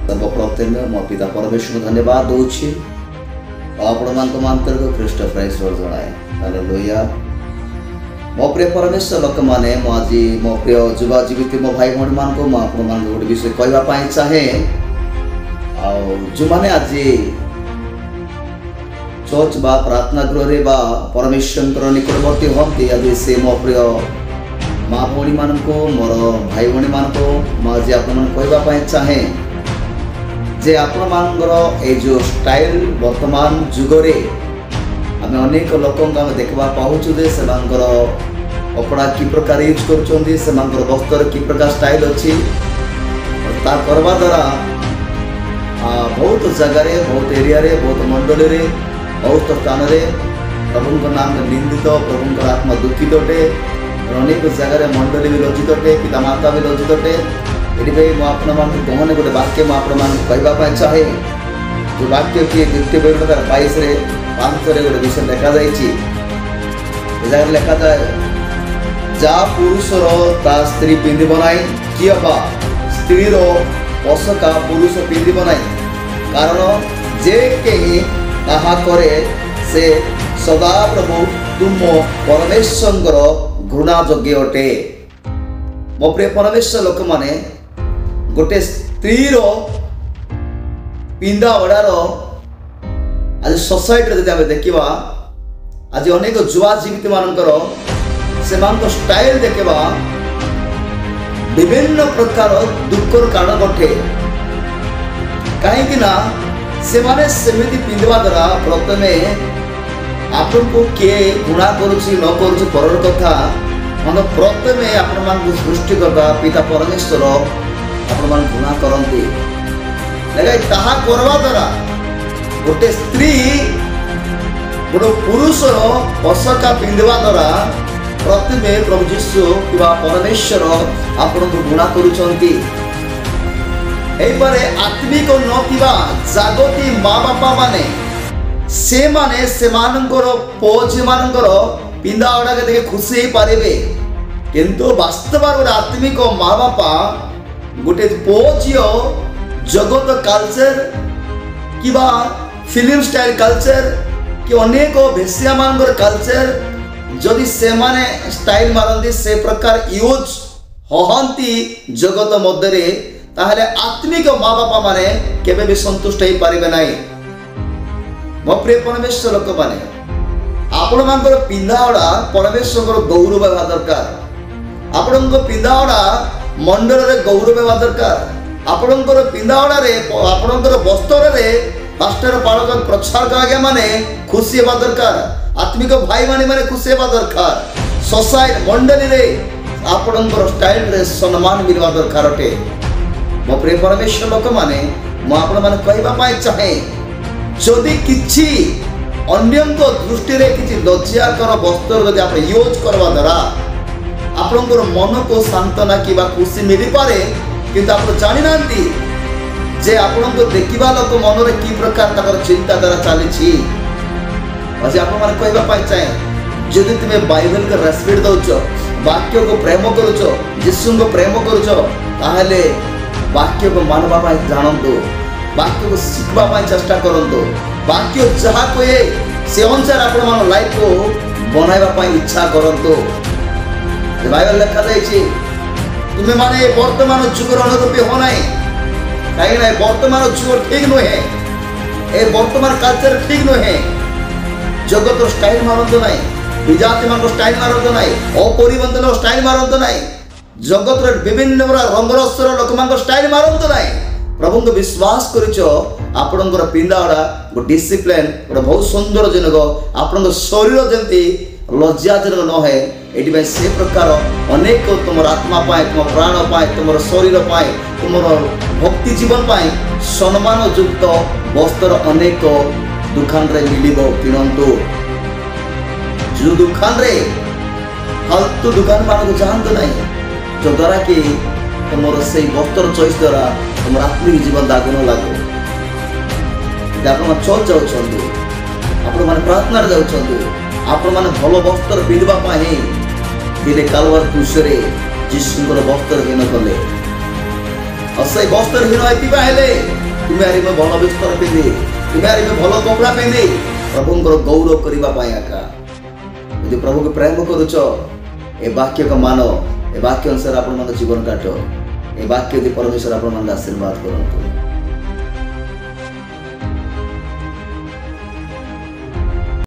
सर्वप्रथम मो पिता परमेश्वर धन्यवाद दूची आपण मानक ख्रीष्ट फ्राइस जनाए हालेलुया। मो प्रिय परमेश्वर लोक मैंने आज मो प्रिय युवा जीवित मो भाई भौणी मान गोटे विषय कहवाई चाहे जो मैंने आज चर्च बा प्रार्थना गृह बा परमेश्वर निकटवर्ती हमें आज से मो प्रिय माँ भौणी मान मोर भाई भौणी मान आज कहवाई चाहे जे आपणकर जो स्टाइल वर्तमान जुगरे आम अनेक लोक देखा पाचु से कपड़ा कि प्रकार यूज कर वस्त्र कि प्रकार स्टाइल अच्छी करवा द्वारा बहुत जगार बहुत एरिया रे बहुत मंडली रे बहुत स्थान प्रभु नाम निंदित प्रभु आत्मा दुखित अटे अनेक जगार मंडली भी लज्जित अटे पिता माता भी लज्जित अटे ये गहने गोटे वाक्य कहवाई चाहे जो वाक्य किए द्वितीय विवरण 22:5 गोटे विषय लिखा जगह लिखा जाए जा पुरुषर ता स्त्री पिंधिब नाई कि स्त्रीर पोषका पुरुष पिंधिब नाई कारण जे कहीं ताहा करे से सदा प्रभु तुम परमेश्वर घृणा योग्य अटे। मो प्रिय परमेश्वर लोक माने गोटे स्त्रीर पिंधा ओढ़ार आज सोसाइटी जब देखा आज अनेक युवा जीवित मानकर से स्टाइल देखा विभिन्न प्रकार दुखर कारण घटे कहीं से माने सेमिति पिंधवा द्वारा प्रथमे आपन को किए घृणा करुछि न करुछि परर कथा मन प्रथमे आपण सृष्टि करता पिता परमेश्वर आपण घृणा करती ताहा करवा द्वारा गोटे स्त्री गोटे पुरुषर पोषका पिंधवा द्वारा प्रथमे प्रभु जीशु कि परमेश्वर आपण को घृणा करुछंती। एपरे आत्मिक नथिबा जागती माँ बापा माने से माने से मानकर पुओ झी मानकर पिंधा ओढ़ा के देखे खुशी ही पारे किंतु वास्तव गोटे आत्मिक माँ बापा गोटे पुओ झीओ जगत कल्चर कि फिल्म स्टाइल कल्चर कि अनेक भेसिया मानकर कल्चर जदि से माने स्टाइल मारती से प्रकार यूज हहंती जगत मध्य ताहले आत्मिक माँ बापा माने केबे भी संतुष्ट हो पारे ना। मो प्रिय परमेश्वर लोक माने आपण मानकर पिंधा ओढ़ा परमेश्वर गौरव हेबा दरकार आपण पिंधाओढ़ा मंडल रे गौरव हेबा दरकार आपणकर पिंधा ओढ़ारे आपणकर वस्त्र रे पास्टर पालक प्रचारक आज्ञा माने खुशी हेबा दरकार आत्मिक भाई माने खुशी हेबा दरकार सोसाइटी मंडली रे आपणकर स्टाइल रे सम्मान मिलवा दरकार अटे। मो प्रिय परमेश्वर लोक माने मो आपण माने कहवाई चाहे जदि किछि अन्यंक दृष्टि रे किछि लज्जाकर वस्त्र जदि आप यूज करवा द्वारा आपणकर मन को सांत्वना कि खुशी मिल पारे किंतु आप जानी नांती जे आपन को देखिबा लोक मन रे की प्रकार तकर चिंता द्वारा चली आज आप माने कहबा पाई चाहे जदि तुमे बाइबल को रेस्पेक्ट दउचो वाक्य को प्रेम करूचो यीशु को प्रेम करूचो ताहले वाक्य को मानवा पाई जानंतु वाक्य को शिखवा पाई चेष्टा करंतु वाक्य जहा कोए से अनुसार आपण मान लाइफ को बनाइबा पाई इच्छा करंतु। बाइबल लिखा जायछि तुमे माने वर्तमान जुगर अनुरूपी हो नाही कहीं ना वर्तमान जुग ठीक नुहे ए वर्तमान कल्चर ठीक नुहे जगत स्टाइल मारंतु नाही विजाति मान स्टाइल मारंतु नाही अपरिवर्तन स्टाइल मारंतु नाही जगत विभिन्न रंगरसर लोक मान स्टाइल मारंतु नाही प्रभु को विश्वास करिचो आपणकर पिंधा ओढ़ा गो डिसिप्लिन गोटे बहुत सुंदर जनक आपण शरीर जमती लज्जाजनक न है ये से प्रकार अनेक तुम आत्मा पाए तुम प्राण पाए तुम शरीर पाए तुम भक्ति जीवन पाए सम्मान युक्त वस्त्र अनेक दुकान रे मिलिबो किनंतु जो दुकान रे फालतू दुकान मान को जानते नहीं जो द्वारा कि तुम से वस्त्र चॉइस द्वारा तुम आत्मिक जीवन दाग न लागो आप चर्च जाऊँ आप प्रार्थना जाऊँ आपण माने भल वस्त्र पिंधवा दिले कालवार क्रूसरे जीशुंकर वस्त्र हीन कले और से वस्त्रहीन हेतिबा हेले तुम आरी में भल बिस्तर पिंधि तुम आरी में भल कपड़ा पिंधि प्रभुंकर गौरव करने आका यदि प्रभु को प्रेम करुच ए वाक्य को मान ए वाक्य अनुसार आपण जीवन काट ए वाक्य यदि परमेश्वर आपण आशीर्वाद करंतु।